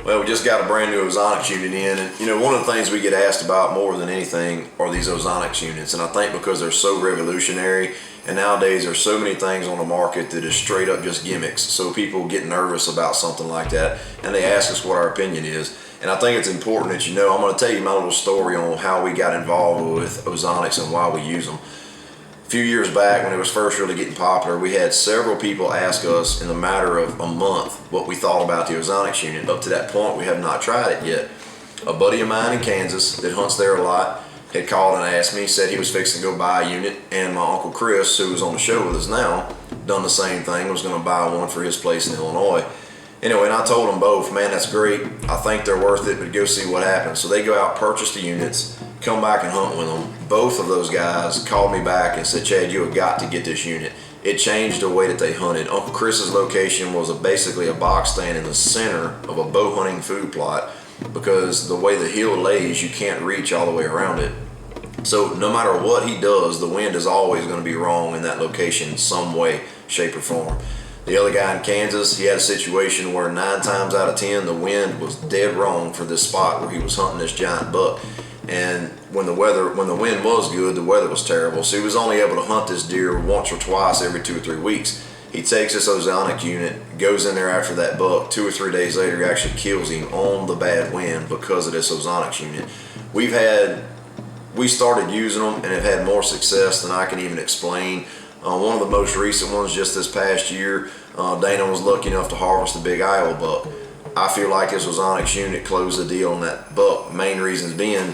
Well, we just got a brand new Ozonics unit in, and you know, one of the things we get asked about more than anything are these Ozonics units, and I think because they're so revolutionary, and nowadays there's so many things on the market that is straight up just gimmicks, so people get nervous about something like that, and they ask us what our opinion is. And I think it's important that you know, I'm going to tell you my little story on how we got involved with Ozonics and why we use them. A few years back, when it was first really getting popular, we had several people ask us in the matter of a month what we thought about the Ozonics unit. Up to that point, we have not tried it yet. A buddy of mine in Kansas that hunts there a lot had called and asked me, said he was fixing to go buy a unit, and my Uncle Chris, who was on the show with us now, done the same thing, was going to buy one for his place in Illinois. Anyway, and I told them both, man, that's great. I think they're worth it, but go see what happens. So they go out, purchase the units, come back and hunt with them. Both of those guys called me back and said, Chad, you have got to get this unit. It changed the way that they hunted. Uncle Chris's location was basically a box stand in the center of a bow hunting food plot, because the way the hill lays, you can't reach all the way around it. So no matter what he does, the wind is always going to be wrong in that location in some way, shape, or form. The other guy in Kansas, he had a situation where 9 times out of 10 the wind was dead wrong for this spot where he was hunting this giant buck. And when the wind was good, the weather was terrible. So he was only able to hunt this deer once or twice every 2 or 3 weeks. He takes this Ozonic unit, goes in there after that buck. 2 or 3 days later, he actually kills him on the bad wind because of this Ozonic unit. We started using them and have had more success than I can even explain. One of the most recent ones just this past year, Dana was lucky enough to harvest a big Iowa buck. I feel like this Ozonics unit closed the deal on that buck. Main reasons being,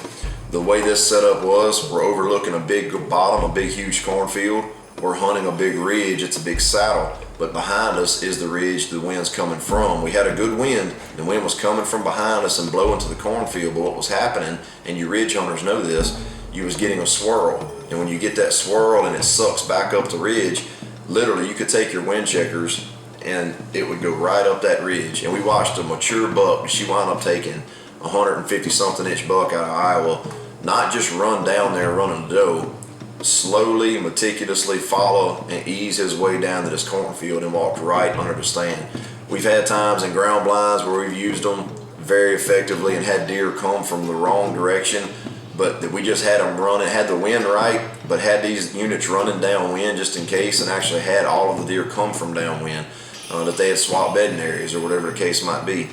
the way this setup was, we're overlooking a big bottom, a big huge cornfield. We're hunting a big ridge, it's a big saddle, but behind us is the ridge the wind's coming from. We had a good wind, the wind was coming from behind us and blowing to the cornfield, but what was happening, and you ridge hunters know this, you was getting a swirl. And when you get that swirl and it sucks back up the ridge, literally you could take your wind checkers and it would go right up that ridge. And we watched a mature buck, she wound up taking 150 something inch buck out of Iowa, not just run down there running the doe, slowly, meticulously follow and ease his way down to this cornfield and walked right under the stand. We've had times in ground blinds where we've used them very effectively and had deer come from the wrong direction, but that we just had them running, had the wind right, but had these units running downwind just in case, and actually had all of the deer come from downwind, that they had swapped bedding areas or whatever the case might be.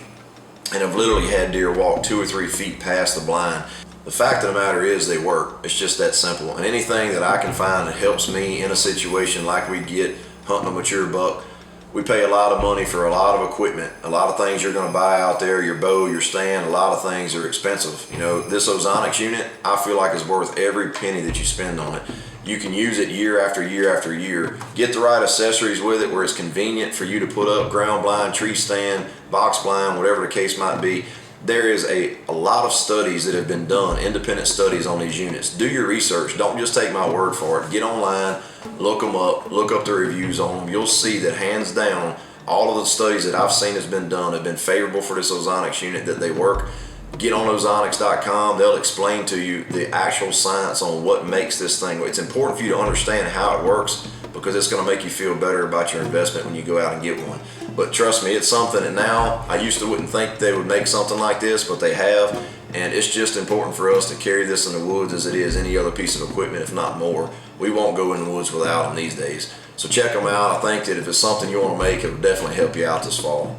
And I've literally had deer walk 2 or 3 feet past the blind. The fact of the matter is they work. It's just that simple. And anything that I can find that helps me in a situation like we get hunting a mature buck, we pay a lot of money for a lot of equipment, a lot of things you're going to buy out there, your bow, your stand, a lot of things are expensive. You know, this Ozonics unit, I feel like is worth every penny that you spend on it. You can use it year after year after year. Get the right accessories with it where it's convenient for you to put up ground blind, tree stand, box blind, whatever the case might be. There is a lot of studies that have been done, independent studies on these units. Do your research. Don't just take my word for it. Get online, look them up, look up the reviews on them. You'll see that hands down, all of the studies that I've seen has been done have been favorable for this Ozonics unit, that they work. Get on ozonics.com. They'll explain to you the actual science on what makes this thing. It's important for you to understand how it works, because it's going to make you feel better about your investment when you go out and get one. But trust me, it's something that now, I used to wouldn't think they would make something like this, but they have. And it's just important for us to carry this in the woods as it is any other piece of equipment, if not more. We won't go in the woods without them these days. So check them out. I think that if it's something you want to make, it will definitely help you out this fall.